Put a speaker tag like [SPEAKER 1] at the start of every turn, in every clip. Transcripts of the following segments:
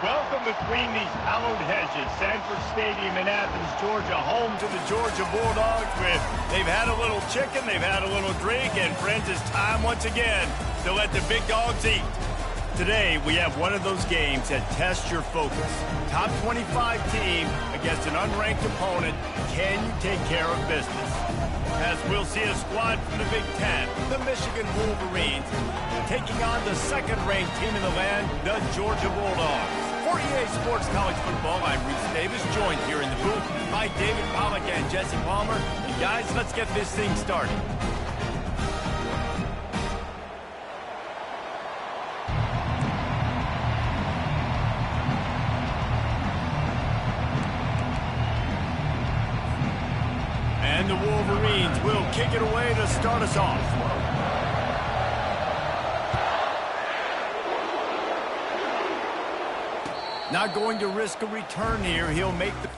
[SPEAKER 1] Welcome between these hallowed hedges. Sanford Stadium in Athens, Georgia, home to the Georgia Bulldogs. They've had a little chicken, they've had a little drink, and friends, it's time once again to let the big dogs eat. Today, we have one of those games that tests your focus. Top 25 team against an unranked opponent. Can you take care of business? As we'll see a squad from the Big Ten, the Michigan Wolverines, taking on the second-ranked team in the land, the Georgia Bulldogs. For EA Sports College Football, I'm Reese Davis, joined here in the booth by David Pollack and Jesse Palmer. And guys, let's get this thing started. And the Wolverines will kick it away to start us off. Not going to risk a return here. He'll make the...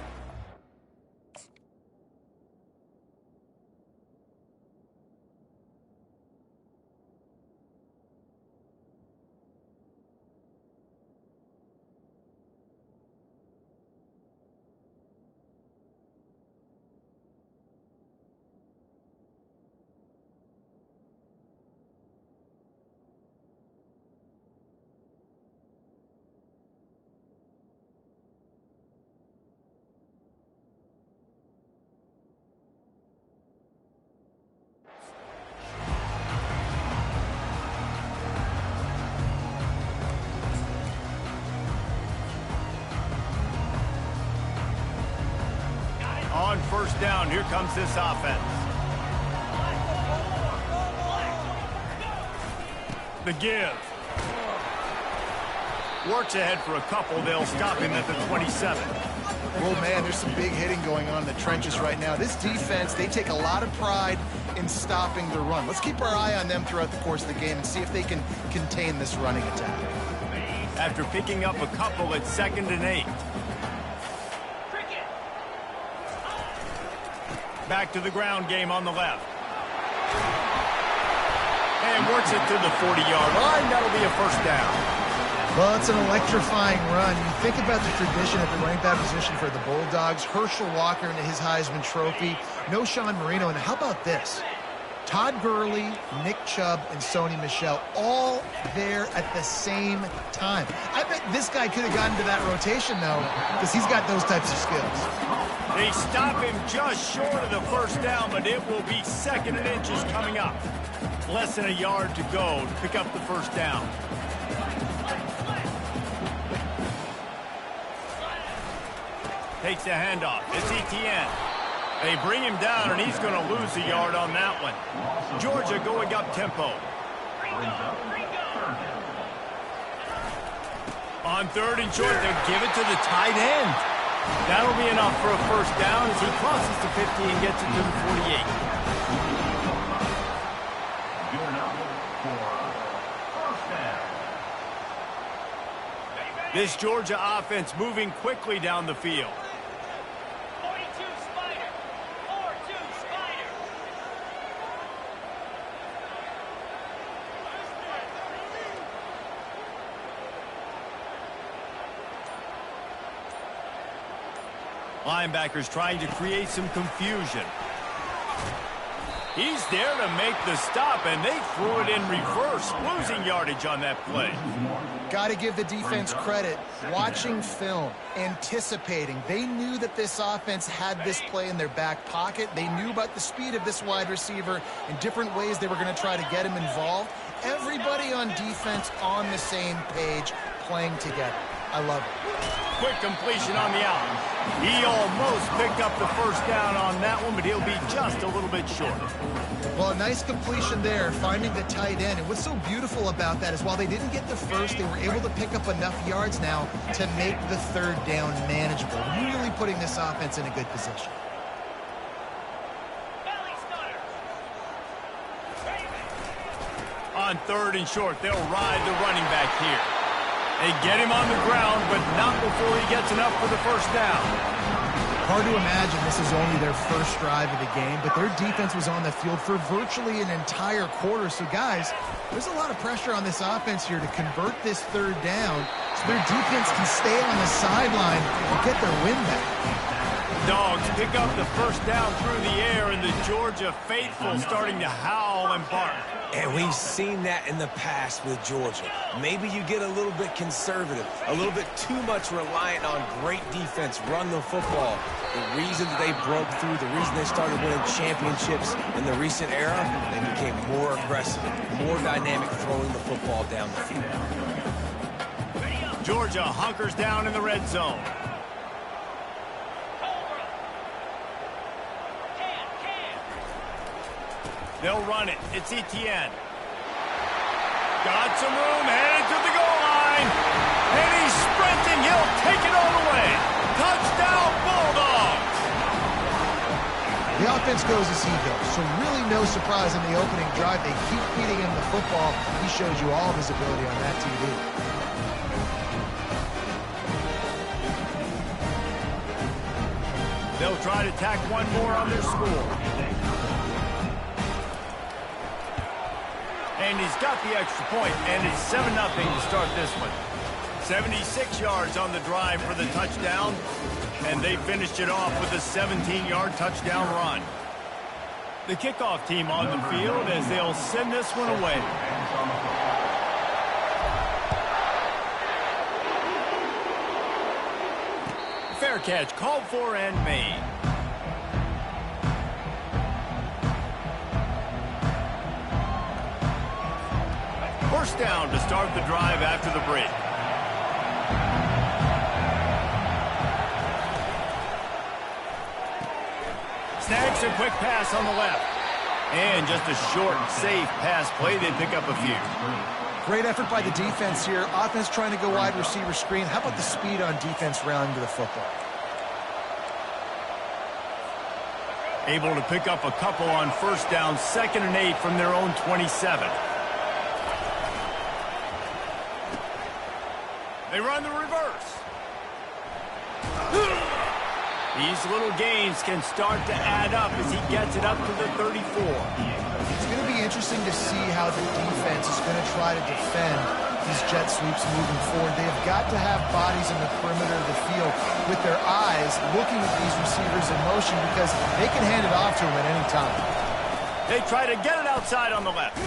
[SPEAKER 1] On first down, here comes this offense. The give. Works ahead for a couple. They'll stop him at the 27.
[SPEAKER 2] Oh, man, there's some big hitting going on in the trenches right now. This defense, they take a lot of pride in stopping the run. Let's keep our eye on them throughout the course of the game and see if they can contain this running attack.
[SPEAKER 1] After picking up a couple at 2nd and 8. Back to the ground game on the left. And works it to the 40-yard line. That'll be a first down.
[SPEAKER 3] Well, it's an electrifying run. You think about the tradition at the running back position for the Bulldogs. Herschel Walker into his Heisman Trophy. No Sean Marino. And how about this? Todd Gurley, Nick Chubb, and Sony Michel all there at the same time. I bet this guy could have gotten to that rotation, though, because he's got those types of skills.
[SPEAKER 1] They stop him just short of the first down, but it will be 2nd and inches coming up. Less than a yard to go to pick up the first down. Takes the handoff. It's Etienne. They bring him down, and he's going to lose a yard on that one. Georgia going up tempo. On 3rd and short, they'll give it to the tight end. That'll be enough for a first down as he crosses the 50 and gets it to the 48. This Georgia offense moving quickly down the field. Linebackers trying to create some confusion. He's there to make the stop, and they threw it in reverse, losing yardage on that play.
[SPEAKER 2] Got to give the defense credit. Watching film, anticipating. They knew that this offense had this play in their back pocket. They knew about the speed of this wide receiver and different ways they were going to try to get him involved. Everybody on defense on the same page, playing together. I love it.
[SPEAKER 1] Quick completion on the out. He almost picked up the first down on that one, but he'll be just a little bit short.
[SPEAKER 3] Well, a nice completion there, finding the tight end. And what's so beautiful about that is while they didn't get the first, they were able to pick up enough yards now to make the 3rd down manageable. Really putting this offense in a good position.
[SPEAKER 1] On 3rd and short, they'll ride the running back here. They get him on the ground, but not before he gets enough for the first down.
[SPEAKER 3] Hard to imagine this is only their first drive of the game, but their defense was on the field for virtually an entire quarter. So, guys, there's a lot of pressure on this offense here to convert this 3rd down so their defense can stay on the sideline and get their win back.
[SPEAKER 1] Dogs pick up the first down through the air, and the Georgia faithful starting to howl and bark.
[SPEAKER 4] And we've seen that in the past with Georgia. Maybe you get a little bit conservative, a little bit too much reliant on great defense, run the football. The reason that they broke through, the reason they started winning championships in the recent era, they became more aggressive, more dynamic throwing the football down the field.
[SPEAKER 1] Georgia hunkers down in the red zone. They'll run it. It's Etienne. Got some room, headed to the goal line. And he's sprinting. He'll take it all the way. Touchdown, Bulldogs.
[SPEAKER 3] The offense goes as he goes, so really no surprise in the opening drive. They keep feeding him the football. He shows you all of his ability on that TV.
[SPEAKER 1] They'll try to tack one more on their score. And he's got the extra point, and it's 7-0 to start this one. 76 yards on the drive for the touchdown, and they finished it off with a 17-yard touchdown run. The kickoff team on the field as they'll send this one away. Fair catch called for and made. First down to start the drive after the break. Snags a quick pass on the left. And just a short, safe pass play. They pick up a few.
[SPEAKER 3] Great effort by the defense here. Offense trying to go wide receiver screen. How about the speed on defense rounding to the football?
[SPEAKER 1] Able to pick up a couple on first down, 2nd and 8 from their own 27. They run the reverse. These little gains can start to add up as he gets it up to the 34.
[SPEAKER 3] It's going to be interesting to see how the defense is going to try to defend these jet sweeps moving forward. They've got to have bodies in the perimeter of the field with their eyes looking at these receivers in motion because they can hand it off to them at any time.
[SPEAKER 1] They try to get it outside on the left.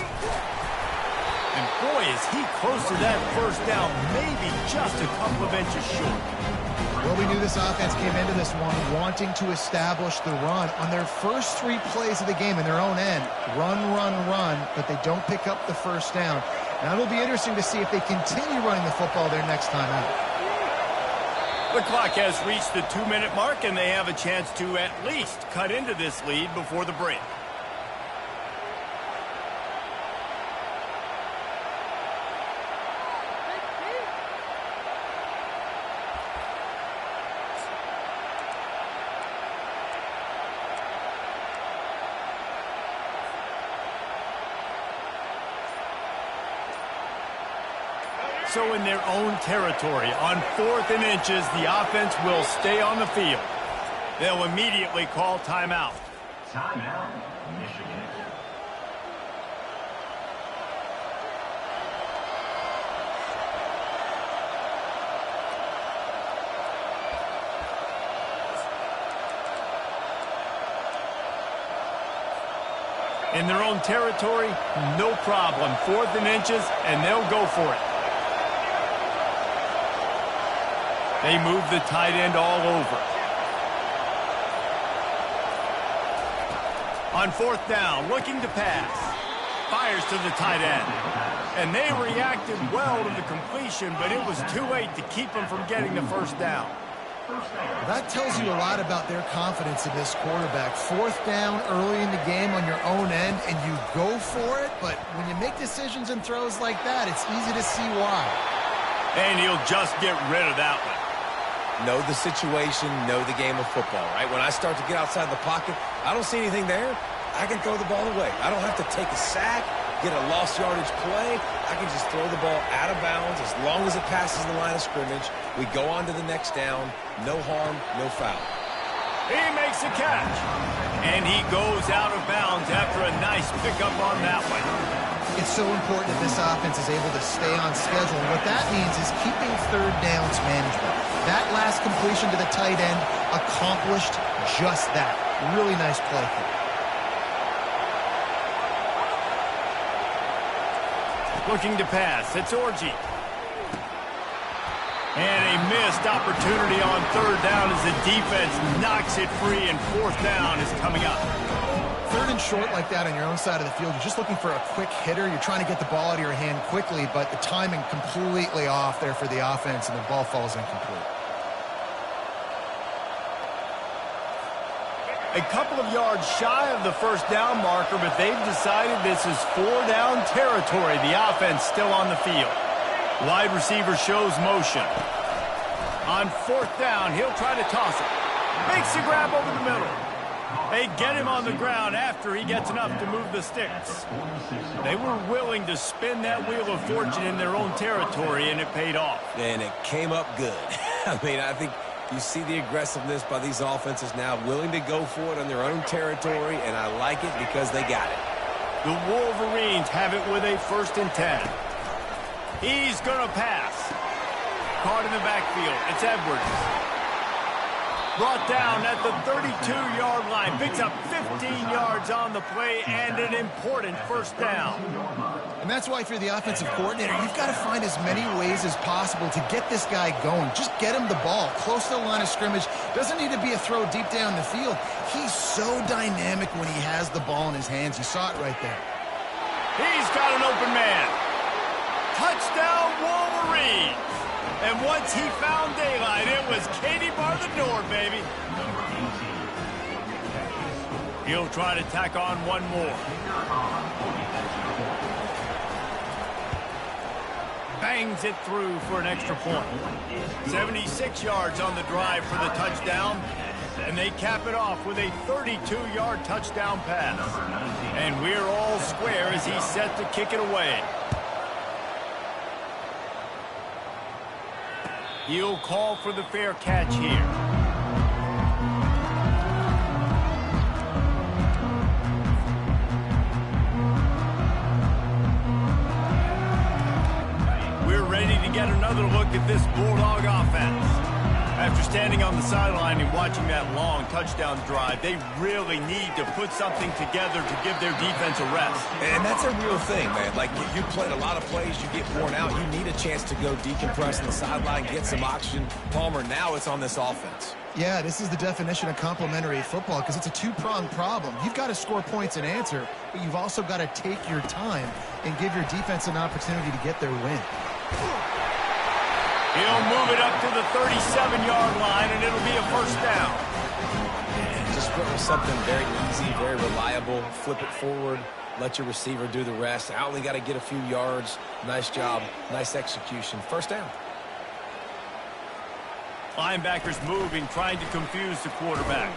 [SPEAKER 1] And boy, is he close to that first down, maybe just a couple of inches short.
[SPEAKER 3] Well, we knew this offense came into this one wanting to establish the run. On their first 3 plays of the game in their own end, run, but they don't pick up the first down. Now it'll be interesting to see if they continue running the football their next time out.
[SPEAKER 1] The clock has reached the 2-minute mark, and they have a chance to at least cut into this lead before the break. So in their own territory, on 4th and inches, the offense will stay on the field. They'll immediately call timeout.
[SPEAKER 5] Timeout, Michigan.
[SPEAKER 1] In their own territory, no problem. 4th and inches, and they'll go for it. They move the tight end all over. On 4th down, looking to pass. Fires to the tight end. And they reacted well to the completion, but it was too late to keep them from getting the first down.
[SPEAKER 3] That tells you a lot about their confidence in this quarterback. 4th down early in the game on your own end, and you go for it, but when you make decisions and throws like that, it's easy to see why.
[SPEAKER 1] And he'll just get rid of that one.
[SPEAKER 4] Know the situation, know the game of football, right? When I start to get outside the pocket, I don't see anything there. I can throw the ball away. I don't have to take a sack, get a lost yardage play. I can just throw the ball out of bounds as long as it passes the line of scrimmage. We go on to the next down. No harm, no foul.
[SPEAKER 1] He makes a catch. And he goes out of bounds after a nice pickup on that one.
[SPEAKER 3] It's so important that this offense is able to stay on schedule. And what that means is keeping
[SPEAKER 2] third downs management. That last completion to the tight end accomplished just that. Really nice play here.
[SPEAKER 1] Looking to pass. It's Orji. And a missed opportunity on third down as the defense knocks it free, and fourth down is coming up.
[SPEAKER 2] Third and short like that on your own side of the field, you're just looking for a quick hitter. You're trying to get the ball out of your hand quickly, but the timing completely off there for the offense, and the ball falls incomplete.
[SPEAKER 1] A couple of yards shy of the first down marker, but they've decided this is four-down territory. The offense still on the field. Wide receiver shows motion. On fourth down, he'll try to toss it. Makes the grab over the middle. They get him on the ground after he gets enough to move the sticks. They were willing to spin that wheel of fortune in their own territory, and it paid off.
[SPEAKER 4] And it came up good. I mean, I think you see the aggressiveness by these offenses now, willing to go for it on their own territory, and I like it because they got it.
[SPEAKER 1] The Wolverines have it with a 1st and 10. He's going to pass. Caught in the backfield. It's Edwards. Brought down at the 32-yard line. Picks up 15 yards on the play and an important first down.
[SPEAKER 2] And that's why if you're the offensive coordinator, you've got to find as many ways as possible to get this guy going. Just get him the ball close to the line of scrimmage. Doesn't need to be a throw deep down the field. He's so dynamic when he has the ball in his hands. You saw it right there.
[SPEAKER 1] He's got an open man. Touchdown, Wolverines. And once he found daylight, it was Katie bar the door, baby. He'll try to tack on one more. Bangs it through for an extra point. 76 yards on the drive for the touchdown. And they cap it off with a 32-yard touchdown pass. And we're all square as he's set to kick it away. He'll call for the fair catch here. We're ready to get another look at this Bulldog offense. After standing on the sideline and watching that long touchdown drive, they really need to put something together to give their defense a rest.
[SPEAKER 4] And that's a real thing, man. Like, you played a lot of plays, you get worn out, you need a chance to go decompress on the sideline, get some oxygen. Palmer, now it's on this offense.
[SPEAKER 2] Yeah, this is the definition of complementary football because it's a two-pronged problem. You've got to score points and answer, but you've also got to take your time and give your defense an opportunity to get their win.
[SPEAKER 1] He'll move it up to the 37-yard line, and it'll be a first down.
[SPEAKER 4] Just go with something very easy, very reliable. Flip it forward, let your receiver do the rest. I only got to get a few yards. Nice job, nice execution. First down.
[SPEAKER 1] Linebackers moving, trying to confuse the quarterback.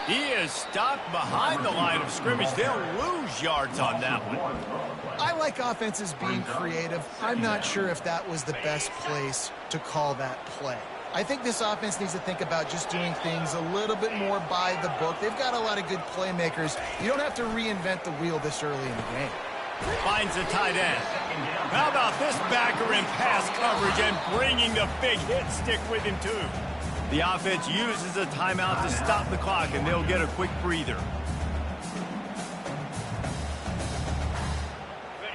[SPEAKER 1] He is stopped behind the line of scrimmage. They'll lose yards on that one.
[SPEAKER 2] I like offenses being creative. I'm not sure if that was the best place to call that play. I think this offense needs to think about just doing things a little bit more by the book. They've got a lot of good playmakers. You don't have to reinvent the wheel this early in the game.
[SPEAKER 1] Finds a tight end. How about this backer in pass coverage and bringing the big hit stick with him, too? The offense uses a timeout to stop the clock, and they'll get a quick breather.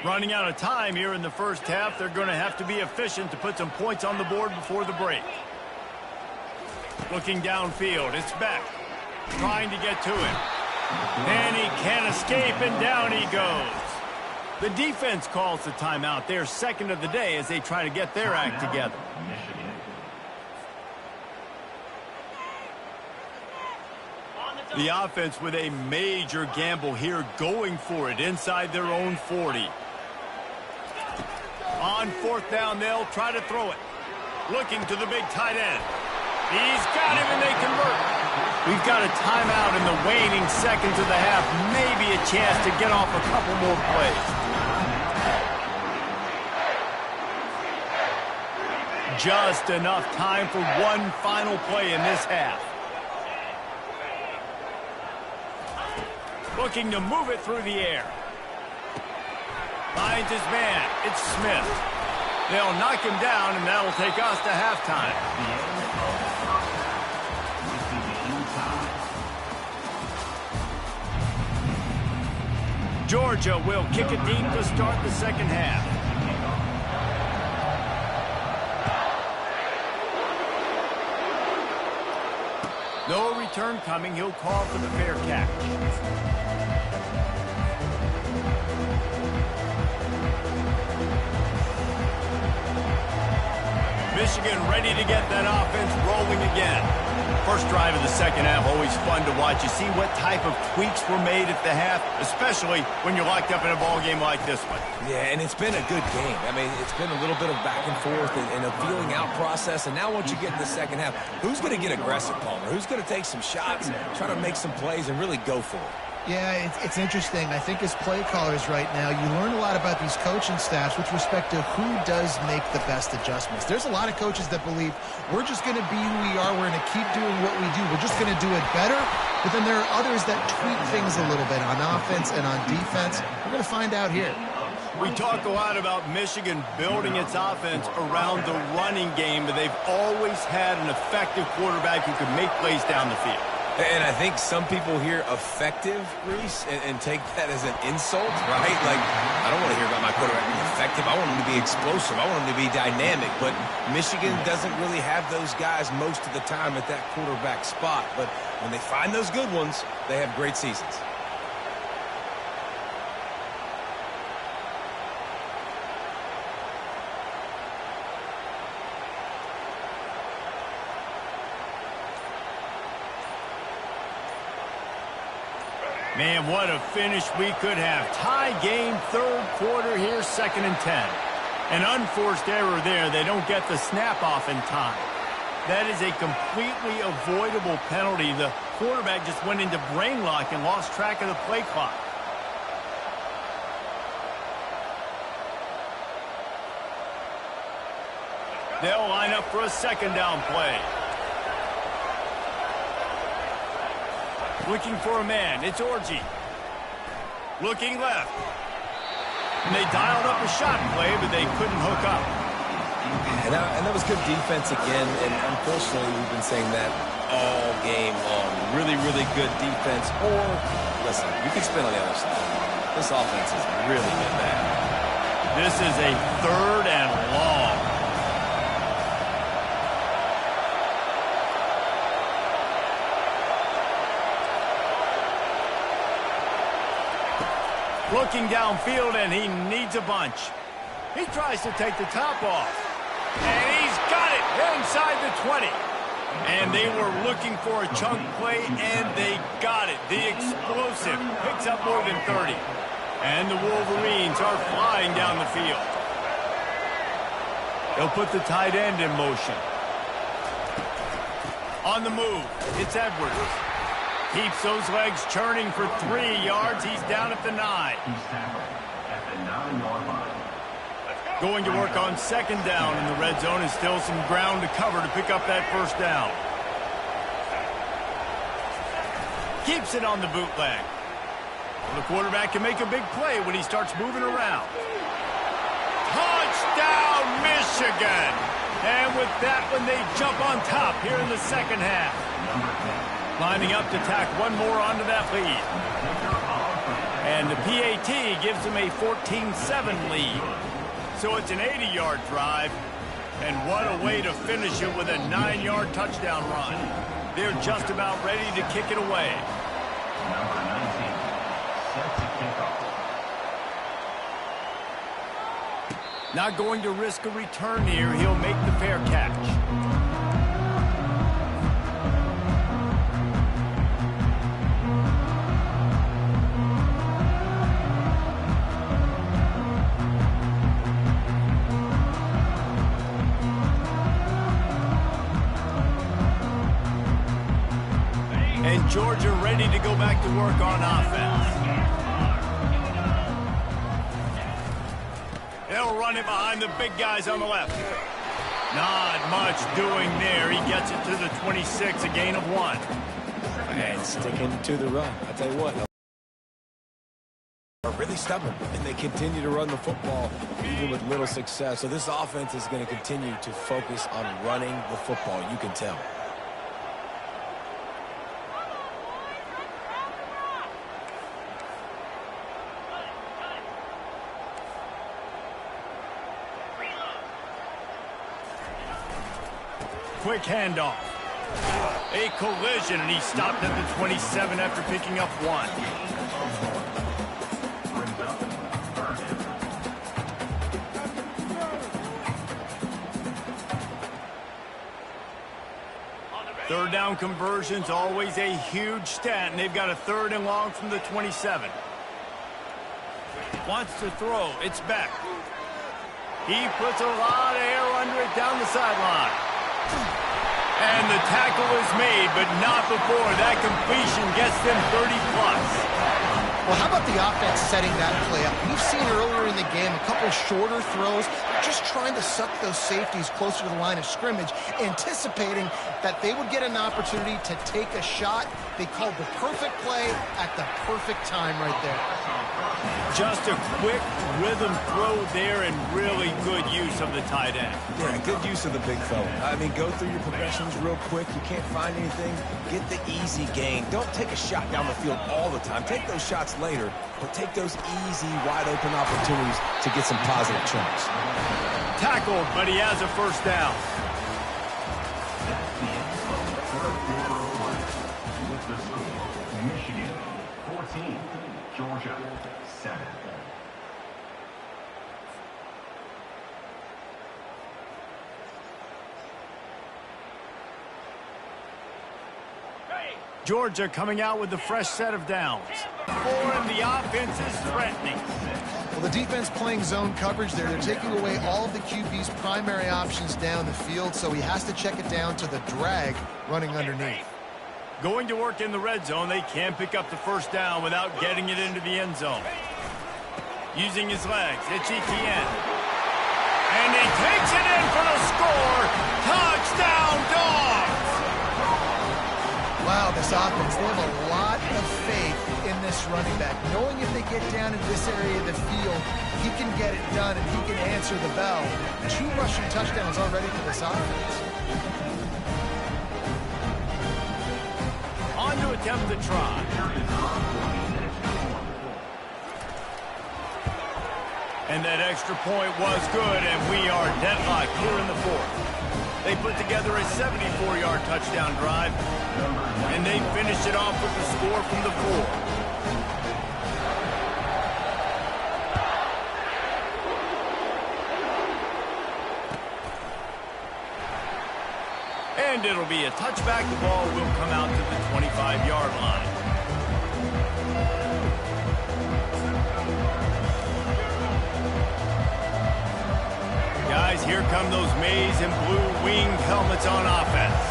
[SPEAKER 1] Running out of time here in the first half. They're going to have to be efficient to put some points on the board before the break. Looking downfield, it's Beck. Trying to get to him. And he can't escape, and down he goes. The defense calls the timeout. Their second of the day as they try to get their act together. The offense with a major gamble here, going for it inside their own 40. On fourth down, they'll try to throw it. Looking to the big tight end. He's got him, and they convert. We've got a timeout in the waning seconds of the half. Maybe a chance to get off a couple more plays. Just enough time for one final play in this half. Looking to move it through the air. Finds his man. It's Smith. They'll knock him down, and that'll take us to halftime. Georgia will kick it deep to start the second half. No return coming. He'll call for the fair catch. Michigan ready to get that offense rolling again. First drive of the second half, always fun to watch. You see what type of tweaks were made at the half, especially when you're locked up in a ball game like this one.
[SPEAKER 4] Yeah, and it's been a good game. I mean, it's been a little bit of back and forth and a feeling out process. And now once you get in the second half, who's going to get aggressive, Palmer? Who's going to take some shots, try to make some plays, and really go for it?
[SPEAKER 3] Yeah, it's interesting. I think as play callers right now, you learn a lot about these coaching staffs with respect to who does make the best adjustments. There's a lot of coaches that believe we're just going to be who we are. We're going to keep doing what we do. We're just going to do it better. But then there are others that tweak things a little bit on offense and on defense. We're going to find out here.
[SPEAKER 1] We talk a lot about Michigan building its offense around the running game, but they've always had an effective quarterback who can make plays down the field.
[SPEAKER 4] And I think some people hear effective, Reese, and take that as an insult, right? Like, I don't want to hear about my quarterback being effective. I want him to be explosive. I want him to be dynamic. But Michigan doesn't really have those guys most of the time at that quarterback spot. But when they find those good ones, they have great seasons.
[SPEAKER 1] Man, what a finish we could have. Tie game, third quarter here, 2nd and 10. An unforced error there. They don't get the snap off in time. That is a completely avoidable penalty. The quarterback just went into brain lock and lost track of the play clock. They'll line up for a second down play. Looking for a man. It's Orji. Looking left. And they dialed up a shot play, but they couldn't hook up.
[SPEAKER 4] And that was good defense again. And unfortunately, we've been saying that all game long. Really, really good defense. Or, listen, you can spin on the other side. This offense has really been bad.
[SPEAKER 1] This is a 3rd and long. Looking downfield, and he needs a bunch. He tries to take the top off. And he's got it inside the 20. And they were looking for a chunk play, and they got it. The explosive picks up more than 30. And the Wolverines are flying down the field. They'll put the tight end in motion. On the move, it's Edwards. Keeps those legs churning for 3 yards. He's down at the 9.
[SPEAKER 5] He's tackled at the 9-yard line.
[SPEAKER 1] Going to work on second down in the red zone, and still some ground to cover to pick up that first down. Keeps it on the bootleg. The quarterback can make a big play when he starts moving around. Touchdown, Michigan! And with that one, they jump on top here in the second half. Lining up to tack one more onto that lead. And the PAT gives them a 14-7 lead. So it's an 80-yard drive. And what a way to finish it with a 9-yard touchdown run. They're just about ready to kick it away.
[SPEAKER 5] Number 19, set to kick off.
[SPEAKER 1] Not going to risk a return here. He'll make the fair catch. And Georgia ready to go back to work on offense. They'll run it behind the big guys on the left. Not much doing there. He gets it to the 26, a gain of 1.
[SPEAKER 4] And sticking to the run. I tell you what, really stubborn, and they continue to run the football even with little success. So this offense is going to continue to focus on running the football, you can tell.
[SPEAKER 1] Quick handoff. A collision, and he stopped at the 27 after picking up 1. Third down conversions, always a huge stat, and they've got a 3rd and long from the 27. Wants to throw. It's Beck. He puts a lot of air under it down the sideline. And the tackle is made, but not before that completion gets them 30+.
[SPEAKER 2] Well, how about the offense setting that play up? We've seen earlier in the game a couple shorter throws, just trying to suck those safeties closer to the line of scrimmage, anticipating that they would get an opportunity to take a shot. They called the perfect play at the perfect time right there.
[SPEAKER 1] Just a quick rhythm throw there and really good use of the tight end.
[SPEAKER 4] Yeah, good use of the big fella. I mean, go through your progressions real quick. You can't find anything. Get the easy gain. Don't take a shot down the field all the time. Take those shots later, but take those easy, wide-open opportunities to get some positive chunks.
[SPEAKER 1] Tackled, but he has a 1st down.
[SPEAKER 5] Michigan 14, Georgia 7.
[SPEAKER 1] Georgia coming out with a fresh set of downs. 4, and the offense is threatening.
[SPEAKER 2] Well, the defense playing zone coverage there. They're taking away all of the QB's primary options down the field, so he has to check it down to the drag running underneath.
[SPEAKER 1] Going to work in the red zone, they can't pick up the 1st down without getting it into the end zone. Using his legs, it's Etienne. And he takes it in for the score. Touchdown, Dogs!
[SPEAKER 2] Wow, this offense, they have a lot of faith in this running back. Knowing if they get down in this area of the field, he can get it done and he can answer the bell. 2 rushing touchdowns already for this offense.
[SPEAKER 1] On to attempt the try. And that extra point was good, and we are deadlocked here in the 4th. They put together a 74-yard touchdown drive, and they finished it off with the score from the 4. And it'll be a touchback. The ball will come out to the 25-yard line. Guys, here come those maize and blue winged helmets on offense.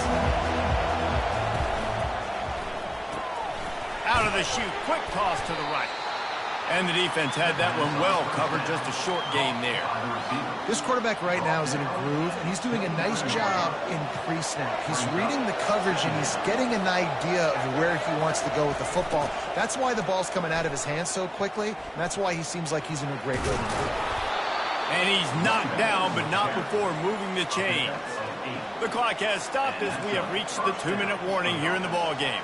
[SPEAKER 1] Out of the chute, quick toss to the right. And the defense had that one well covered, just a short gain there.
[SPEAKER 2] This quarterback right now is in a groove, and he's doing a nice job in pre-snap. He's reading the coverage, and he's getting an idea of where he wants to go with the football. That's why the ball's coming out of his hands so quickly, and that's why he seems like he's in a great rhythm.
[SPEAKER 1] And he's knocked down, but not before moving the chains. The clock has stopped as we have reached the 2-minute warning here in the ball game.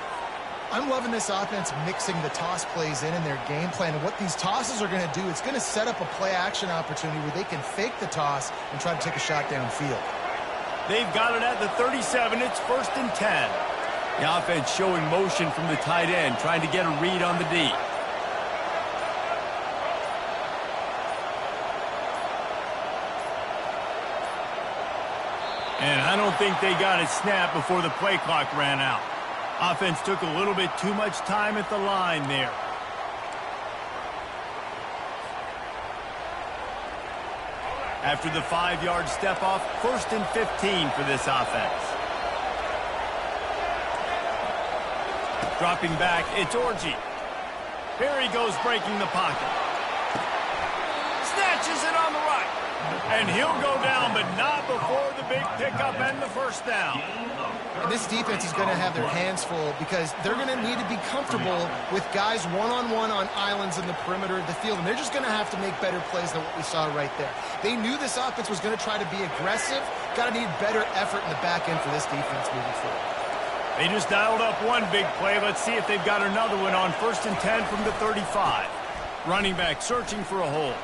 [SPEAKER 2] I'm loving this offense mixing the toss plays in their game plan. And what these tosses are going to do, it's going to set up a play-action opportunity where they can fake the toss and try to take a shot downfield.
[SPEAKER 1] They've got it at the 37. It's 1st and 10. The offense showing motion from the tight end, trying to get a read on the D. And I don't think they got a snap before the play clock ran out. Offense took a little bit too much time at the line there. After the 5-yard step off, 1st and 15 for this offense. Dropping back, it's Orji. Here he goes breaking the pocket. Snatches it on the right. And he'll go down, but not before the big pickup and the 1st down.
[SPEAKER 2] And this defense is going to have their hands full because they're going to need to be comfortable with guys one-on-one on islands in the perimeter of the field, and they're just going to have to make better plays than what we saw right there. They knew this offense was going to try to be aggressive. Got to need better effort in the back end for this defense moving forward.
[SPEAKER 1] They just dialed up one big play. Let's see if they've got another one on 1st and 10 from the 35. Running back searching for a hole.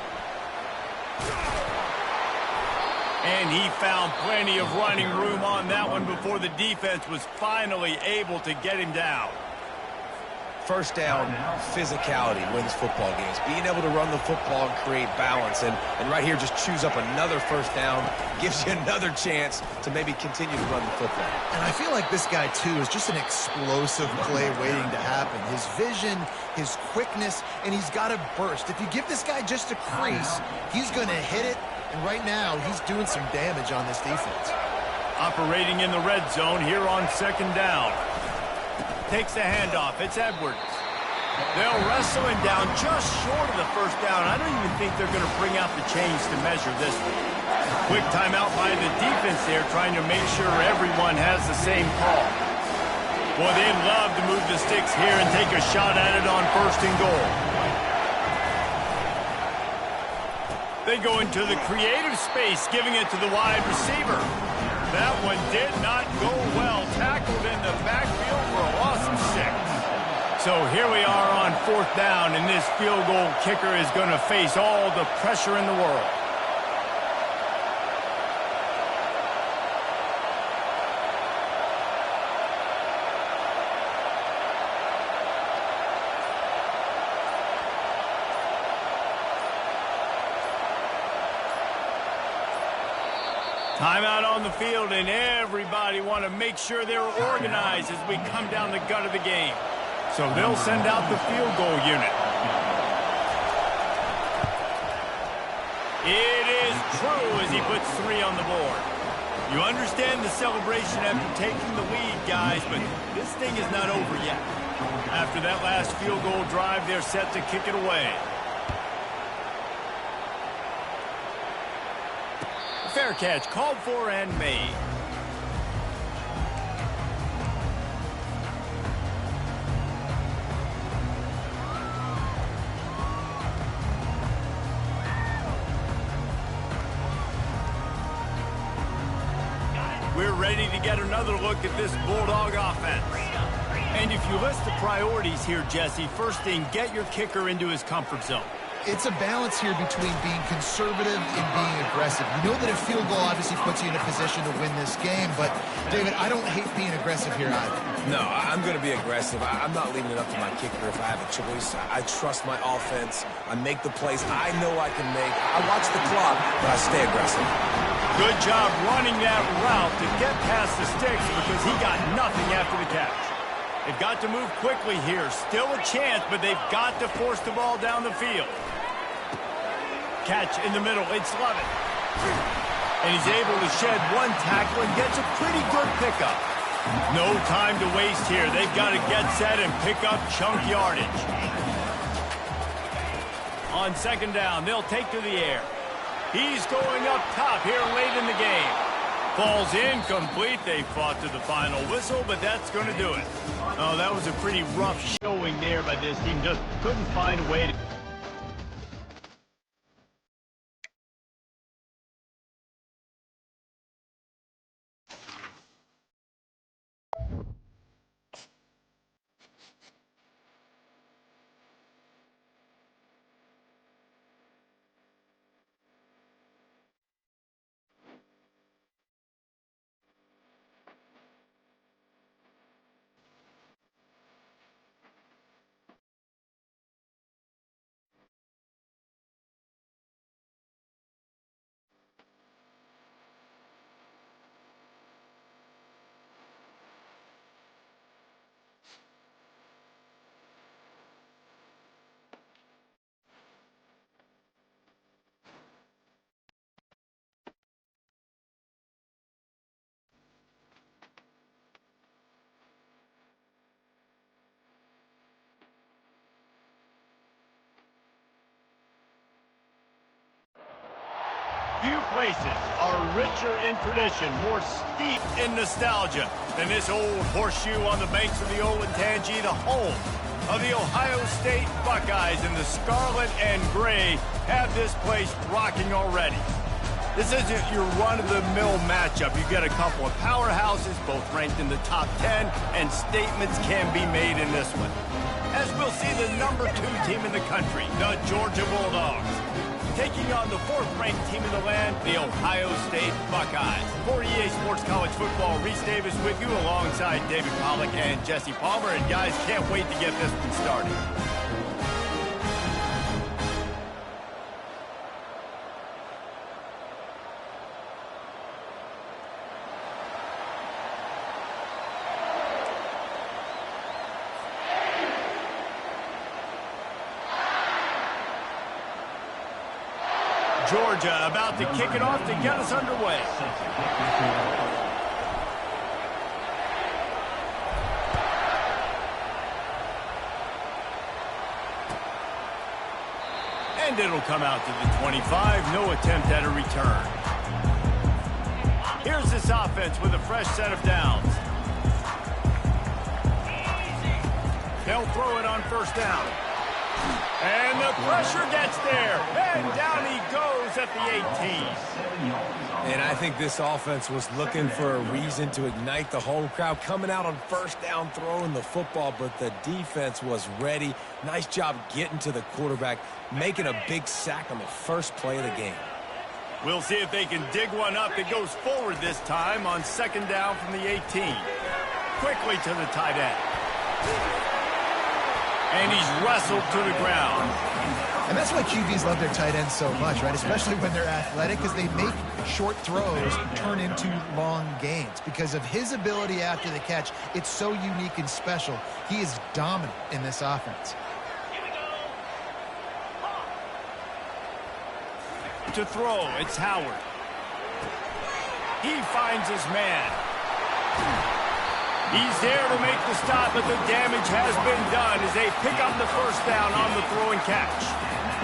[SPEAKER 1] And he found plenty of running room on that one before the defense was finally able to get him down.
[SPEAKER 4] First down, physicality wins football games. Being able to run the football and create balance. And right here, just choose up another first down. Gives you another chance to maybe continue to run the football.
[SPEAKER 2] And I feel like this guy, too, is just an explosive play waiting to happen. His vision, his quickness, and he's got a burst. If you give this guy just a crease, he's going to hit it. And right now, he's doing some damage on this defense.
[SPEAKER 1] Operating in the red zone here on 2nd down. Takes the handoff. It's Edwards. They'll wrestle him down just short of the first down. I don't even think they're going to bring out the chains to measure this one. Quick timeout by the defense there, trying to make sure everyone has the same call. Boy, they'd love to move the sticks here and take a shot at it on 1st and goal. They go into the creative space, giving it to the wide receiver. That one did not go well. Tackled in the backfield for a loss of 6. So here we are on 4th down, and this field goal kicker is going to face all the pressure in the world. Timeout on the field, and everybody want to make sure they're organized as we come down the gut of the game. So they'll send out the field goal unit. It is true as he puts 3 on the board. You understand the celebration after taking the lead, guys, but this thing is not over yet. After that last field goal drive, they're set to kick it away. Fair catch, called for and made. We're ready to get another look at this Bulldog offense. And if you list the priorities here, Jesse, first thing, get your kicker into his comfort zone.
[SPEAKER 2] It's a balance here between being conservative and being aggressive. You know that a field goal obviously puts you in a position to win this game, but, David, I don't hate being aggressive here either.
[SPEAKER 4] No, I'm going to be aggressive. I'm not leaving it up to my kicker if I have a choice. I trust my offense. I make the plays I know I can make. I watch the clock, but I stay aggressive.
[SPEAKER 1] Good job running that route to get past the sticks because he got nothing after the catch. They've got to move quickly here. Still a chance, but they've got to force the ball down the field. Catch in the middle. It's Lovett. And he's able to shed one tackle and gets a pretty good pickup. No time to waste here. They've got to get set and pick up chunk yardage. On 2nd down, they'll take to the air. He's going up top here late in the game. Falls incomplete. They fought to the final whistle, but that's going to do it. Oh, that was a pretty rough showing there by this team. Just couldn't find a way to... Few places are richer in tradition, more steeped in nostalgia than this old horseshoe on the banks of the Olentangy, the home of the Ohio State Buckeyes. And the scarlet and gray have this place rocking already. This isn't your run-of-the-mill matchup. You get a couple of powerhouses, both ranked in the top 10, and statements can be made in this one. As we'll see the number 2 team in the country, the Georgia Bulldogs, taking on the 4th-ranked team in the land, the Ohio State Buckeyes. For EA Sports College Football, Reese Davis with you alongside David Pollack and Jesse Palmer. And guys, can't wait to get this one started. Georgia about to kick it off to get us underway. And it'll come out to the 25. No attempt at a return. Here's this offense with a fresh set of downs. They'll throw it on first down. And the pressure gets there. And down he goes at the 18.
[SPEAKER 4] And I think this offense was looking for a reason to ignite the home crowd, coming out on first down, throwing the football, but the defense was ready. Nice job getting to the quarterback, making a big sack on the first play of the game.
[SPEAKER 1] We'll see if they can dig one up that goes forward this time on second down from the 18. Quickly to the tight end. And he's wrestled to the ground.
[SPEAKER 3] And that's why QBs love their tight ends so much, right? Especially when they're athletic, because they make short throws turn into long gains. Because of his ability after the catch, it's so unique and special. He is dominant in this offense.
[SPEAKER 1] To throw, it's Howard. He finds his man. He's there to make the stop, but the damage has been done as they pick up the first down on the throw and catch.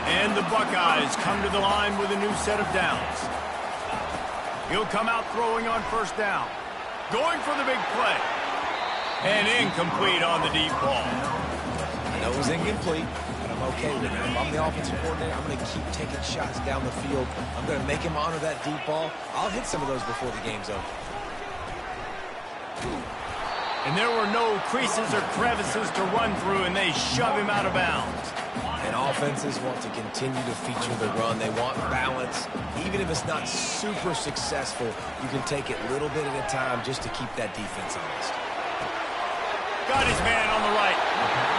[SPEAKER 1] And the Buckeyes come to the line with a new set of downs. He'll come out throwing on first down. Going for the big play. And incomplete on the deep ball.
[SPEAKER 4] I know it was incomplete, but I'm okay with it. If I'm the offensive coordinator, I'm going to keep taking shots down the field. I'm going to make him honor that deep ball. I'll hit some of those before the game's over.
[SPEAKER 1] And there were no creases or crevices to run through, and they shove him out of bounds.
[SPEAKER 4] And offenses want to continue to feature the run. They want balance. Even if it's not super successful, you can take it a little bit at a time just to keep that defense honest.
[SPEAKER 1] Got his man on the right.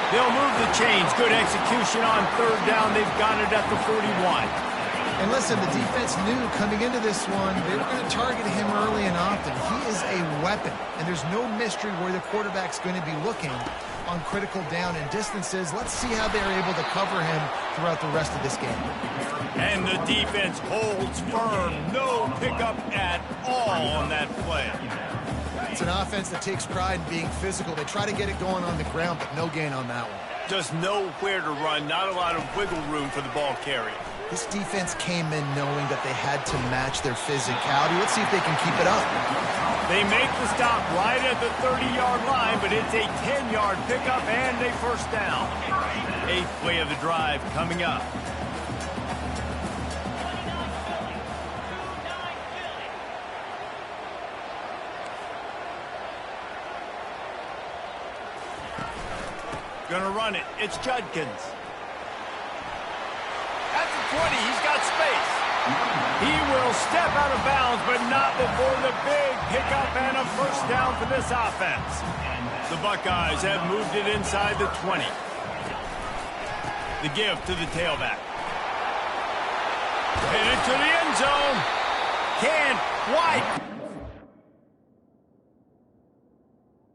[SPEAKER 1] They'll move the chains. Good execution on third down. They've got it at the 41.
[SPEAKER 3] And listen, the defense knew coming into this one, they were going to target him early and often. He is a weapon, and there's no mystery where the quarterback's going to be looking on critical down and distances. Let's see how they're able to cover him throughout the rest of this game.
[SPEAKER 1] And the defense holds firm. No pickup at all on that play.
[SPEAKER 3] It's an offense that takes pride in being physical. They try to get it going on the ground, but no gain on that one.
[SPEAKER 1] Just nowhere to run. Not a lot of wiggle room for the ball carrier.
[SPEAKER 3] This defense came in knowing that they had to match their physicality. Let's see if they can keep it up.
[SPEAKER 1] They make the stop right at the 30-yard line, but it's a 10-yard pickup and a first down. 8th play of the drive coming up. Gonna run it. It's Judkins. At the 20, he's got space. He will step out of bounds, but not before the big pickup and a first down for this offense. The Buckeyes have moved it inside the 20. The give to the tailback. And into the end zone. Can't quite.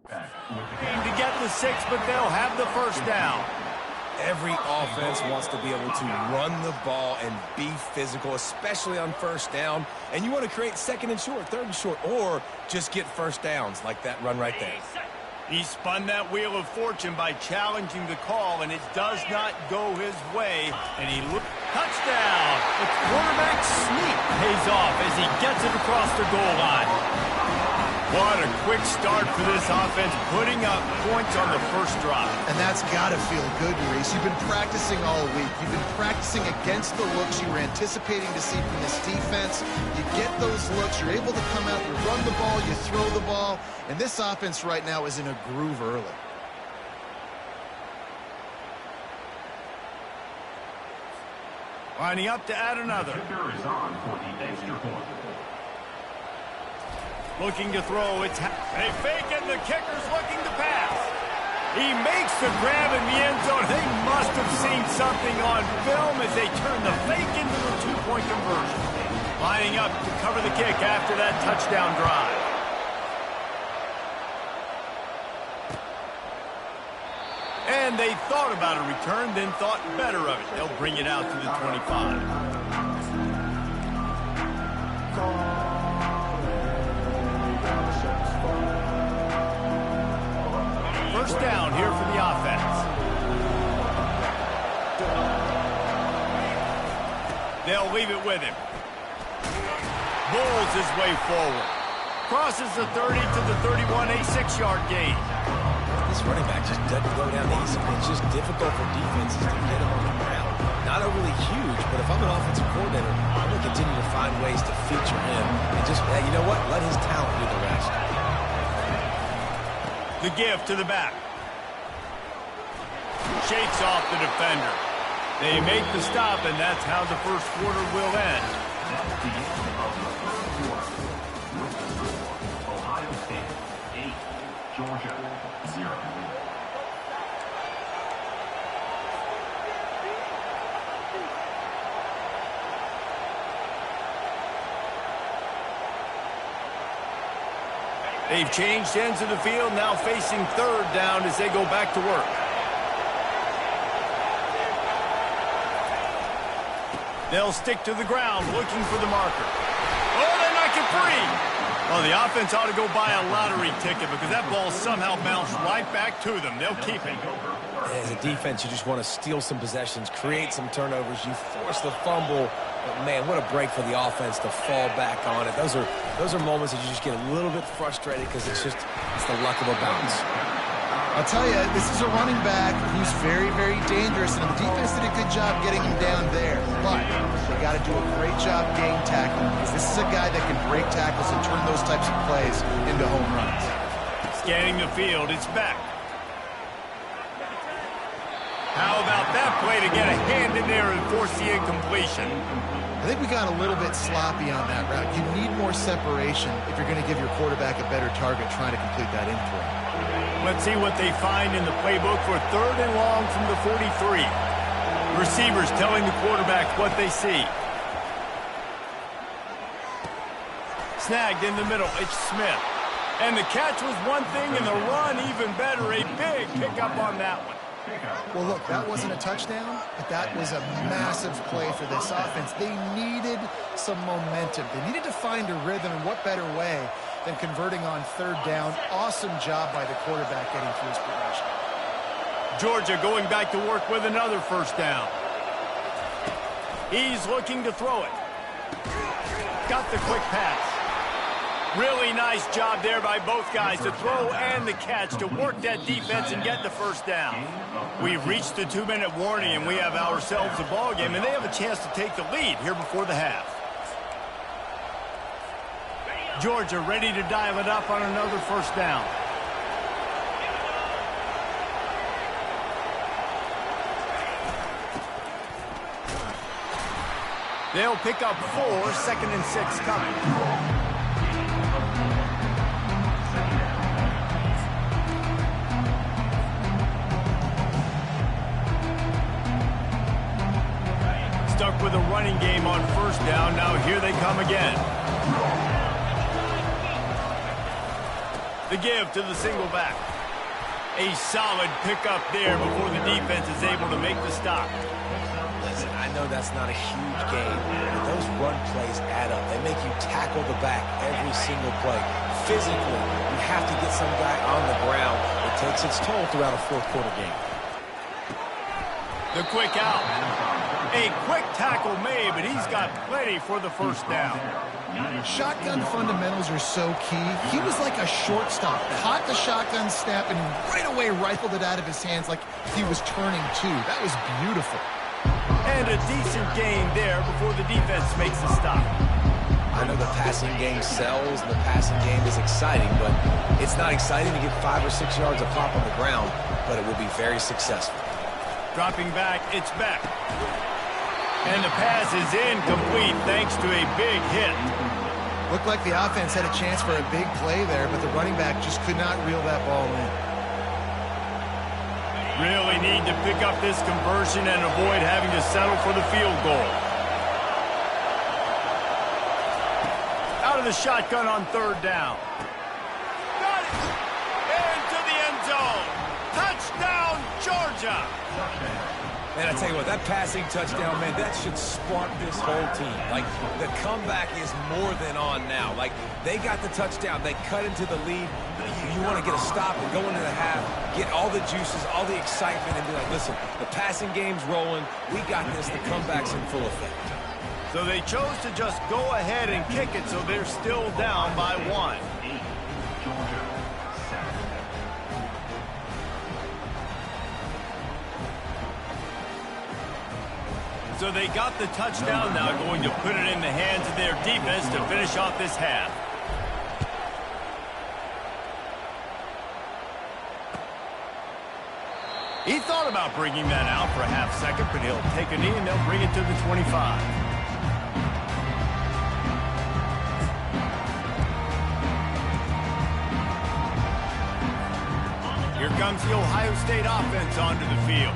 [SPEAKER 1] To get the 6, but they'll have the first down.
[SPEAKER 4] Every offense wants to be able to run the ball and be physical, especially on first down. And you want to create second and short, third and short, or just get first downs like that run right there.
[SPEAKER 1] He spun that wheel of fortune by challenging the call, and it does not go his way. And he looked touchdown. touchdown. The quarterback sneak pays off as he gets it across the goal line. What a quick start for this offense, putting up points on the first drive.
[SPEAKER 2] And that's got to feel good, Maurice. You've been practicing all week. You've been practicing against the looks you were anticipating to see from this defense. You get those looks, you're able to come out, you run the ball, you throw the ball, and this offense right now is in a groove early.
[SPEAKER 1] Lining up to add another.
[SPEAKER 5] Kicker is on for the extra point.
[SPEAKER 1] Looking to throw, they fake it, and the kicker's looking to pass. He makes the grab in the end zone. They must have seen something on film as they turn the fake into the two-point conversion. Lining up to cover the kick after that touchdown drive. And they thought about a return, then thought better of it. They'll bring it out to the 25. First down here for the offense. They'll leave it with him. Bowls his way forward. Crosses the 30 to the 31, a 6-yard gain.
[SPEAKER 4] This running back just doesn't go down easy. It's just difficult for defenses to get him on the ground. Not overly huge, but if I'm an offensive coordinator, I'm going to continue to find ways to feature him. And just, hey, you know what? Let his talent do the rest.
[SPEAKER 1] The give to the back. Shakes off the defender. They make the stop, and that's how the first quarter will end.
[SPEAKER 5] That's the end of the first quarter. With the score, Ohio State 8, Georgia 0.
[SPEAKER 1] They've changed ends of the field, now facing third down as they go back to work. They'll stick to the ground, looking for the marker. Oh, they knock it free! Well, the offense ought to go buy a lottery ticket because that ball somehow bounced right back to them. They'll keep it.
[SPEAKER 4] As a defense, you just want to steal some possessions, create some turnovers. You force the fumble. But, man, what a break for the offense to fall back on it. Those are moments that you just get a little bit frustrated because it's the luck of a bounce.
[SPEAKER 2] I'll tell you, this is a running back who's very, very dangerous, and the defense did a good job getting him down there. But they got to do a great job game tackling because this is a guy that can break tackles and turn those types of plays into home runs.
[SPEAKER 1] Scanning the field, it's back. How about that play to get a hand in there and force the incompletion?
[SPEAKER 2] I think we got a little bit sloppy on that route. You need more separation if you're going to give your quarterback a better target trying to complete that in throw.
[SPEAKER 1] Let's see what they find in the playbook for third and long from the 43. Receivers telling the quarterback what they see. Snagged in the middle, it's Smith. And the catch was one thing, and the run even better. A big pickup on that one.
[SPEAKER 2] Well, look, that wasn't a touchdown, but that was a massive play for this offense. They needed some momentum. They needed to find a rhythm, and what better way than converting on third down. Awesome job by the quarterback getting through his progression.
[SPEAKER 1] Georgia going back to work with another first down. He's looking to throw it. Got the quick pass. Really nice job there by both guys to throw and the catch to work that defense and get the first down. We've reached the 2-minute warning, and we have ourselves a ball game, and they have a chance to take the lead here before the half. Georgia ready to dial it up on another first down. They'll pick up 4, 2nd and 6 coming. Stuck with a running game on first down. Now here they come again. The give to the single back. A solid pickup there before the defense is able to make the stop.
[SPEAKER 4] Listen, I know that's not a huge game, but those run plays add up. They make you tackle the back every single play. Physically, you have to get some guy on the ground. It takes its toll throughout a fourth quarter game.
[SPEAKER 1] The quick out. A quick tackle made, but he's got plenty for the first down.
[SPEAKER 2] Shotgun fundamentals are so key. He was like a shortstop, caught the shotgun snap, and right away rifled it out of his hands like he was turning two. That was beautiful.
[SPEAKER 1] And a decent gain there before the defense makes a stop.
[SPEAKER 4] I know the passing game sells, and the passing game is exciting, but it's not exciting to get 5 or 6 yards a pop on the ground, but it will be very successful.
[SPEAKER 1] Dropping back, it's back. And the pass is incomplete thanks to a big hit.
[SPEAKER 2] Looked like the offense had a chance for a big play there, but the running back just could not reel that ball in.
[SPEAKER 1] Really need to pick up this conversion and avoid having to settle for the field goal. Out of the shotgun on third down. Got it! Into the end zone. Touchdown, Georgia!
[SPEAKER 4] Man, I tell you what, that passing touchdown, man, that should spark this whole team. Like, the comeback is more than on now. Like, they got the touchdown. They cut into the lead. You want to get a stop and go into the half, get all the juices, all the excitement, and be like, listen, the passing game's rolling. We got this. The comeback's in full effect.
[SPEAKER 1] So they chose to just go ahead and kick it, so they're still down by 1. So they got the touchdown, now going to put it in the hands of their defense to finish off this half. He thought about bringing that out for a half second, but he'll take a knee and they'll bring it to the 25. Here comes the Ohio State offense onto the field.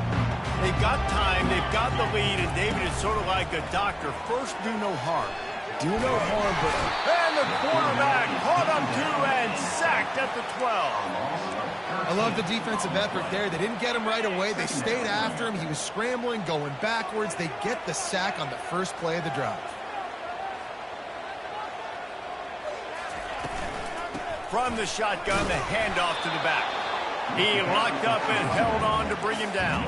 [SPEAKER 1] They've got time, they've got the lead, and David is sort of like a doctor. First, do no harm.
[SPEAKER 4] Do no harm, but...
[SPEAKER 1] And the quarterback caught him too and sacked at the 12.
[SPEAKER 2] I love the defensive effort there. They didn't get him right away. They stayed after him. He was scrambling, going backwards. They get the sack on the first play of the drive.
[SPEAKER 1] From the shotgun, the handoff to the back. He locked up and held on to bring him down.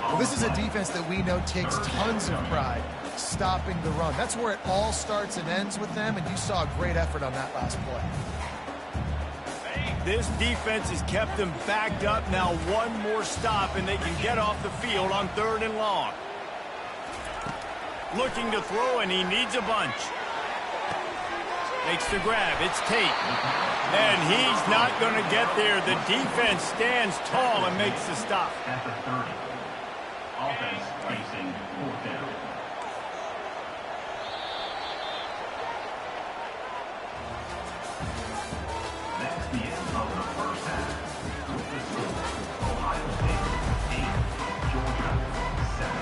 [SPEAKER 2] Well, this is a defense that we know takes tons of pride stopping the run. That's where it all starts and ends with them, and you saw a great effort on that last play.
[SPEAKER 1] This defense has kept them backed up. Now one more stop, and they can get off the field on 3rd and long. Looking to throw, and he needs a bunch. Makes the grab. It's Tate. And he's not going to get there. The defense stands tall and makes the stop.
[SPEAKER 5] At the 30. Offense facing 4th down. That's the end of the first half. With the score, Ohio State 8, Georgia 7.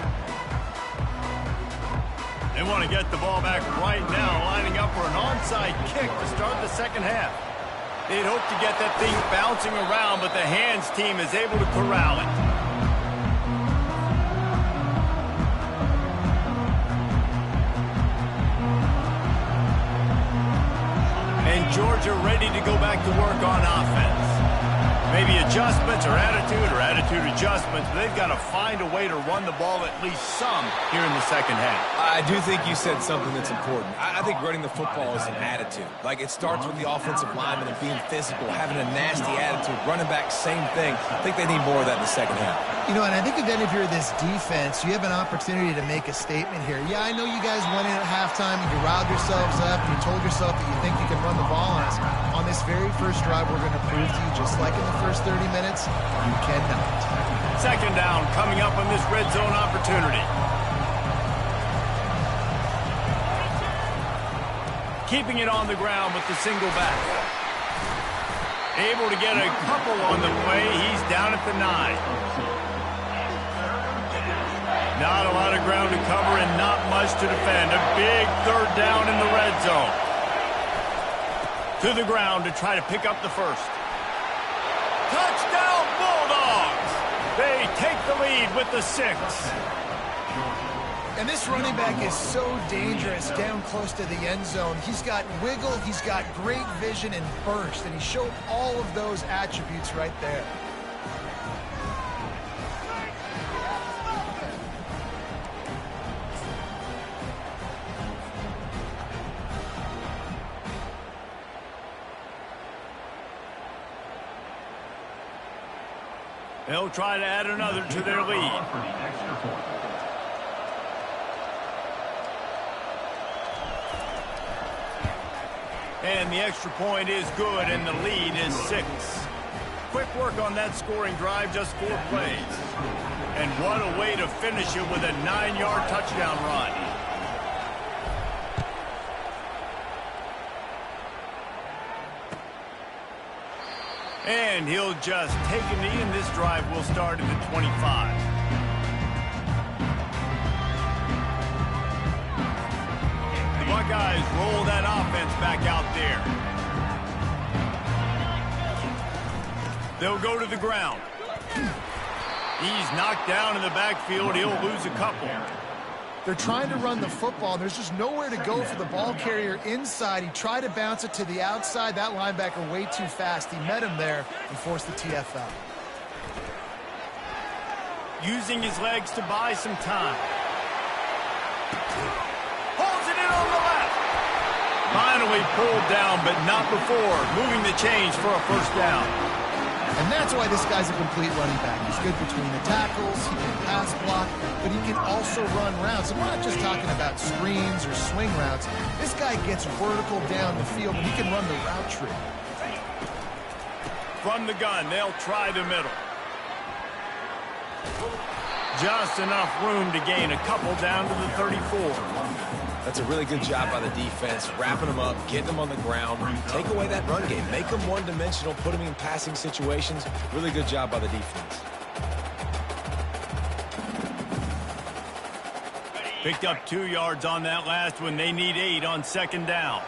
[SPEAKER 1] They want to get the ball back right now, lining up for an onside kick to start the second half. They'd hope to get that thing bouncing around, but the hands team is able to corral it. And Georgia ready to go back to work on offense. Maybe adjustments or attitude adjustments, but they've got to find a way to run the ball at least some here in the second half.
[SPEAKER 4] I do think you said something that's important. I think running the football is an attitude. Like, it starts with the offensive lineman and being physical, having a nasty attitude. Running back, same thing. I think they need more of that in the second half.
[SPEAKER 2] You know, and I think again, if you're this defense, you have an opportunity to make a statement here. Yeah, I know you guys went in at halftime and you riled yourselves up and you told yourself that you think you can run the ball on us. On this very first drive, we're going to prove to you, just like in the first 30 minutes, you cannot.
[SPEAKER 1] Second down coming up on this red zone opportunity. Keeping it on the ground with the single back. Able to get a couple on the play. He's down at the 9. Not a lot of ground to cover and not much to defend. A big third down in the red zone. To the ground to try to pick up the first. Touchdown Bulldogs! They take the lead with the 6.
[SPEAKER 2] And this running back is so dangerous down close to the end zone. He's got wiggle, he's got great vision and burst, and he showed all of those attributes right there.
[SPEAKER 1] They'll try to add another to their lead.
[SPEAKER 5] For the extra point.
[SPEAKER 1] And the extra point is good, and the lead is 6. Quick work on that scoring drive, just 4 plays. And what a way to finish it with a 9-yard touchdown run. And he'll just take a knee, and this drive will start at the 25. The Buckeyes roll that offense back out there. They'll go to the ground. He's knocked down in the backfield. He'll lose a couple.
[SPEAKER 2] They're trying to run the football. There's just nowhere to go for the ball carrier inside. He tried to bounce it to the outside. That linebacker way too fast. He met him there and forced the TFL.
[SPEAKER 1] Using his legs to buy some time. Holds it in on the left. Finally pulled down, but not before. Moving the chains for a first down.
[SPEAKER 2] And that's why this guy's a complete running back. He's good between the tackles, he can pass block, but he can also run routes. And we're not just talking about screens or swing routes. This guy gets vertical down the field, and he can run the route tree.
[SPEAKER 1] From the gun, they'll try the middle. Just enough room to gain a couple down to the 34.
[SPEAKER 4] That's a really good job by the defense, wrapping them up, getting them on the ground. Take away that run game. Make them one-dimensional, put them in passing situations. Really good job by the defense.
[SPEAKER 1] Picked up 2 yards on that last one. They need 8 on second down.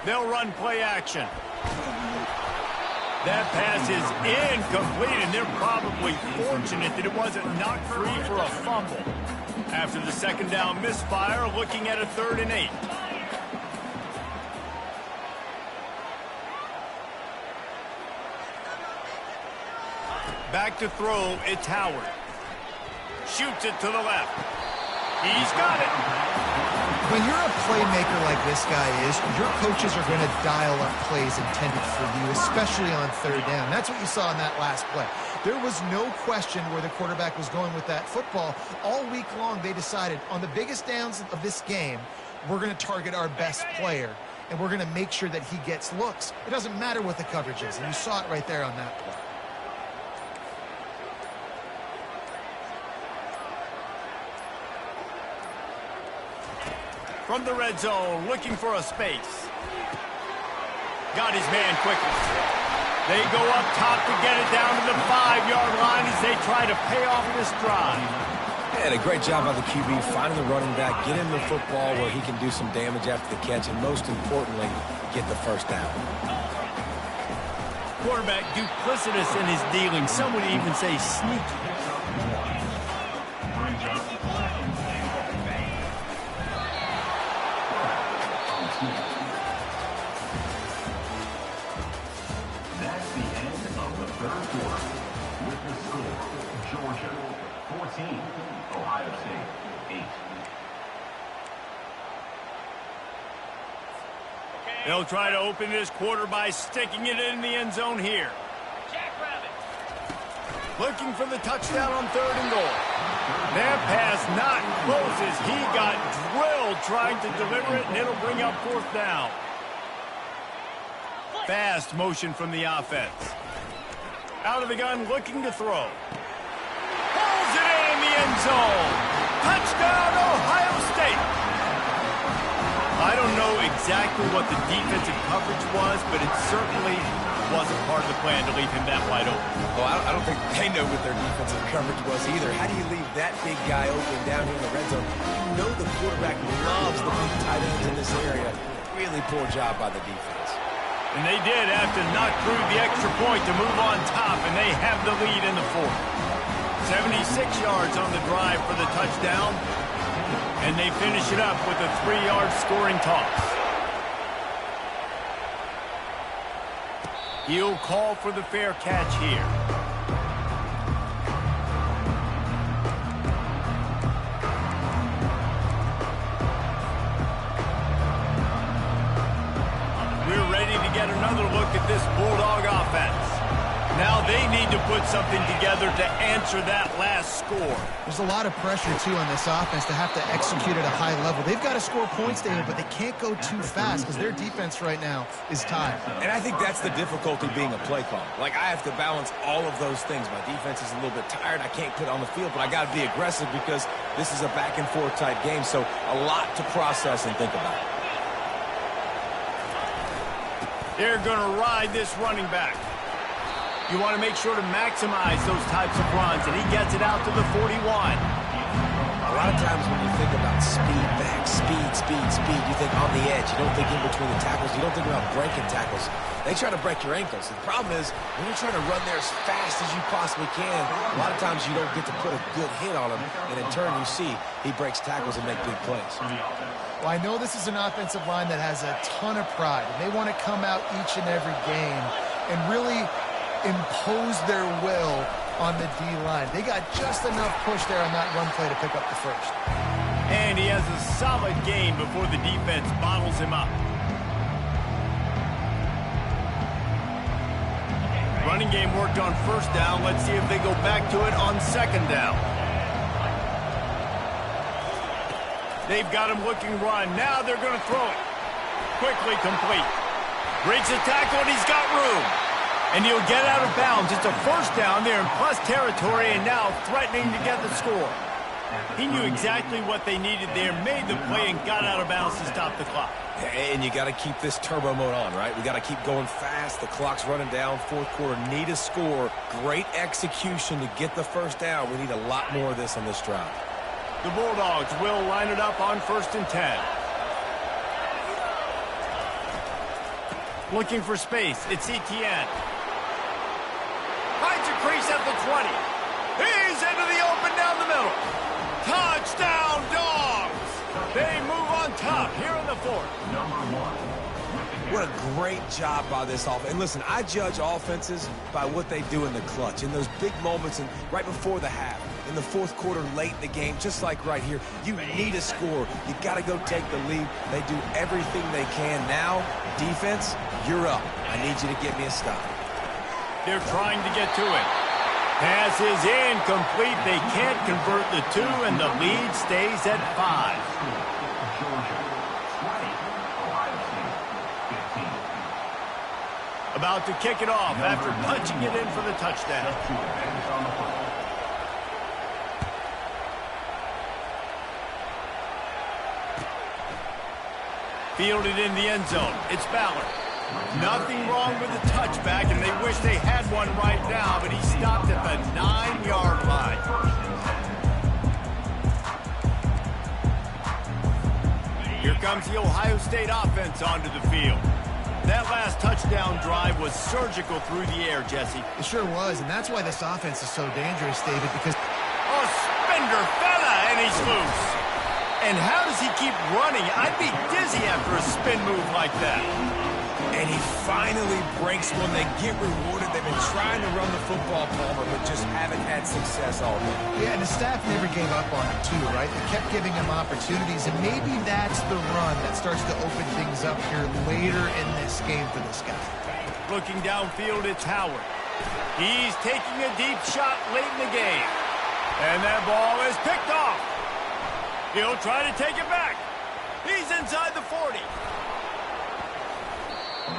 [SPEAKER 1] They'll run play action. That pass is incomplete, and they're probably fortunate that it wasn't knocked free for a fumble. After the second down misfire, looking at a 3rd and 8. Back to throw, it's Howard. Shoots it to the left. He's got it.
[SPEAKER 2] When you're a playmaker like this guy is, your coaches are going to dial up plays intended for you, especially on 3rd down. That's what you saw in that last play. There was no question where the quarterback was going with that football. All week long, they decided on the biggest downs of this game, we're going to target our best player, and we're going to make sure that he gets looks. It doesn't matter what the coverage is, and you saw it right there on that play.
[SPEAKER 1] From the red zone, looking for a space. Got his man quickly. They go up top to get it down to the 5-yard line as they try to pay off this drive.
[SPEAKER 4] And a great job by the QB, finding the running back, get him the football where he can do some damage after the catch, and most importantly, get the first down.
[SPEAKER 1] Quarterback duplicitous in his dealing. Some would even say sneaky.
[SPEAKER 5] That's the end of the 3rd quarter. With the score, Georgia 14, Ohio State 8.
[SPEAKER 1] They'll try to open this quarter by sticking it in the end zone here. Looking for the touchdown on 3rd and goal. That pass not close as he got drilled trying to deliver it, and it'll bring up 4th down. Fast motion from the offense. Out of the gun, looking to throw. Pulls it in the end zone. Touchdown, Ohio State. I don't know exactly what the defensive coverage was, but it certainly wasn't part of the plan to leave him that wide open.
[SPEAKER 4] Well, I don't think they know what their defensive coverage was either. How do you leave that big guy open down here in the red zone? You know the quarterback loves the big tight ends in this area. Really poor job by the defense.
[SPEAKER 1] And they did have to knock through the extra point to move on top, and they have the lead in the 4th. 76 yards on the drive for the touchdown, and they finish it up with a 3-yard scoring toss. He'll call for the fair catch here. something together to answer that last score.
[SPEAKER 2] There's a lot of pressure, too, on this offense to have to execute at a high level. They've got to score points, David, but they can't go too fast because their defense right now is tied.
[SPEAKER 4] And I think that's the difficulty being a play caller. Like, I have to balance all of those things. My defense is a little bit tired. I can't put it on the field, but I got to be aggressive because this is a back-and-forth type game, so a lot to process and think about.
[SPEAKER 1] They're going to ride this running back. You want to make sure to maximize those types of runs, and he gets it out to the 41.
[SPEAKER 4] A lot of times when you think about speed back, speed, you think on the edge. You don't think in between the tackles. You don't think about breaking tackles. They try to break your ankles. The problem is when you're trying to run there as fast as you possibly can, a lot of times you don't get to put a good hit on him, and in turn you see he breaks tackles and make big plays.
[SPEAKER 2] Well, I know this is an offensive line that has a ton of pride, and they want to come out each and every game and really impose their will on the D-line. They got just enough push there on that run play to pick up the first.
[SPEAKER 1] And he has a solid gain before the defense bottles him up. Running game worked on first down. Let's see if they go back to it on second down. They've got him looking run. Now they're going to throw it. Quickly complete. Breaks a tackle, and he's got room. And he'll get out of bounds. It's a first down there in plus territory, and now threatening to get the score. He knew exactly what they needed there, made the play, and got out of bounds to stop the clock.
[SPEAKER 4] And you got to keep this turbo mode on, right? We got to keep going fast. The clock's running down. Fourth quarter, need a score. Great execution to get the first down. We need a lot more of this on this drive.
[SPEAKER 1] The Bulldogs will line it up on 1st and 10. Looking for space. It's Etienne. Finds a crease at the 20. He's into the open down the middle. Touchdown, Dogs! They move on top here in the 4th.
[SPEAKER 4] What a great job by this offense. And listen, I judge offenses by what they do in the clutch, in those big moments and right before the half, in the fourth quarter, late in the game, just like right here. You need a score. You got to go take the lead. They do everything they can. Now, defense, you're up. I need you to get me a stop.
[SPEAKER 1] They're trying to get to it. Pass is incomplete. They can't convert the 2, and the lead stays at 5. About to kick it off after punching it in for the touchdown. Fielded in the end zone. It's Ballard. Nothing wrong with the touchback, and they wish they had one right now, but he stopped at the 9-yard line. Here comes the Ohio State offense onto the field. That last touchdown drive was surgical through the air, Jesse.
[SPEAKER 2] It sure was, and that's why this offense is so dangerous, David, because...
[SPEAKER 1] Oh, Spender fella, and he's loose. And how does he keep running? I'd be dizzy after a spin move like that.
[SPEAKER 4] And he finally breaks one. They get rewarded. They've been trying to run the football, Palmer, but just haven't had success all day.
[SPEAKER 2] Yeah, and the staff never gave up on him, too, right? They kept giving him opportunities, and maybe that's the run that starts to open things up here later in this game for this guy.
[SPEAKER 1] Looking downfield, it's Howard. He's taking a deep shot late in the game. And that ball is picked off. He'll try to take it back. He's inside the 40.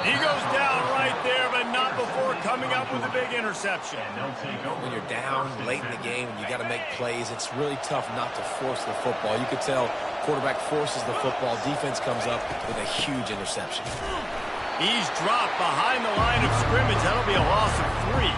[SPEAKER 1] He goes down right there, but not before coming up with a big interception.
[SPEAKER 4] When you're down late in the game and you got to make plays, it's really tough not to force the football. You could tell quarterback forces the football. Defense comes up with a huge interception.
[SPEAKER 1] He's dropped behind the line of scrimmage. That'll be a loss of 3.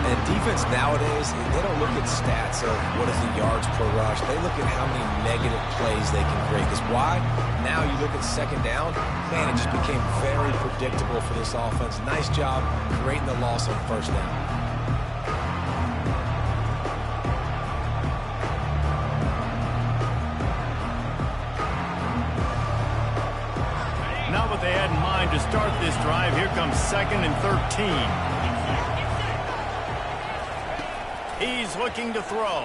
[SPEAKER 4] And defense nowadays, they don't look at stats of what is the yards per rush. They look at how many negative plays they can create. Because why? Now you look at second down, man, it just became very predictable for this offense. Nice job creating the loss on first down.
[SPEAKER 1] Not what they had in mind to start this drive. Here comes 2nd and 13. He's looking to throw.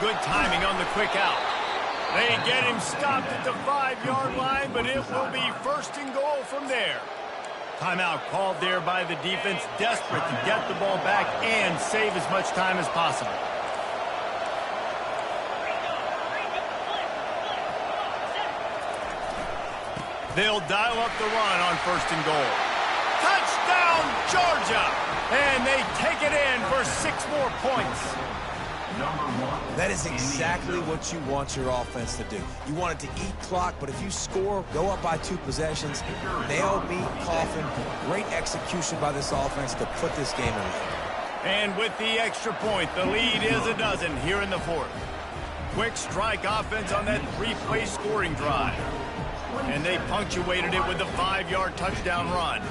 [SPEAKER 1] Good timing on the quick out. They get him stopped at the 5-yard line, but it will be 1st and goal from there. Timeout called there by the defense, desperate to get the ball back and save as much time as possible. They'll dial up the run on 1st and goal. Touchdown, Georgia! And they take it in for 6 more points.
[SPEAKER 4] That is exactly what you want your offense to do. You want it to eat clock, but if you score, go up by 2 possessions, nail, meet, coffin. Great execution by this offense to put this game away.
[SPEAKER 1] And with the extra point, the lead is a dozen here in the 4th. Quick strike offense on that 3-play scoring drive. And they punctuated it with a 5-yard touchdown run.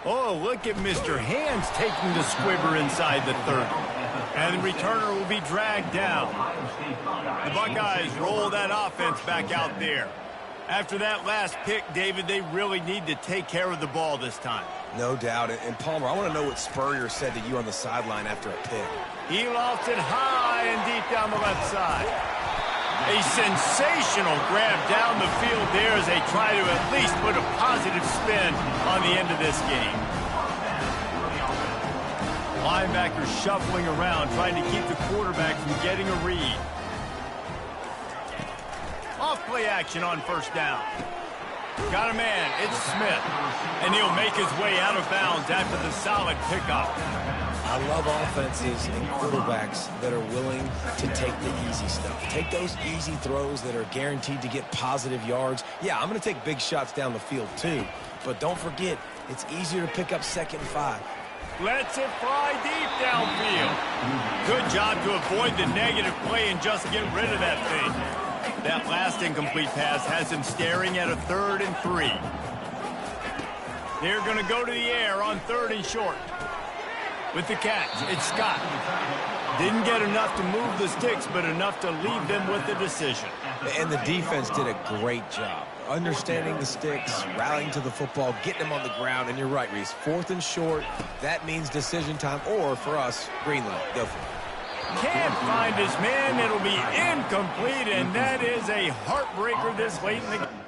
[SPEAKER 1] Oh, look at Mr. Hands taking the squibber inside the 30. And the returner will be dragged down. The Buckeyes roll that offense back out there. After that last pick, David, they really need to take care of the ball this time.
[SPEAKER 4] No doubt. And Palmer, I want to know what Spurrier said to you on the sideline after a pick.
[SPEAKER 1] He lofts it high and deep down the left side. A sensational grab down the field there as they try to at least put a positive spin on the end of this game. Linebackers shuffling around, trying to keep the quarterback from getting a read. Off-play action on 1st down. Got a man, it's Smith. And he'll make his way out of bounds after the solid pickup.
[SPEAKER 4] I love offenses and quarterbacks that are willing to take the easy stuff. Take those easy throws that are guaranteed to get positive yards. Yeah, I'm going to take big shots down the field too. But don't forget, it's easier to pick up 2nd and 5.
[SPEAKER 1] Lets it fly deep downfield. Good job to avoid the negative play and just get rid of that thing. That last incomplete pass has him staring at a 3rd and 3. They're going to go to the air on 3rd and short. With the catch, it's Scott. Didn't get enough to move the sticks, but enough to leave them with the decision.
[SPEAKER 4] And the defense did a great job. Understanding the sticks, rallying to the football, getting them on the ground. And you're right, Reese. 4th and short, that means decision time. Or, for us, green light. Go for it.
[SPEAKER 1] Can't find his man. It'll be incomplete, and that is a heartbreaker this late in the game.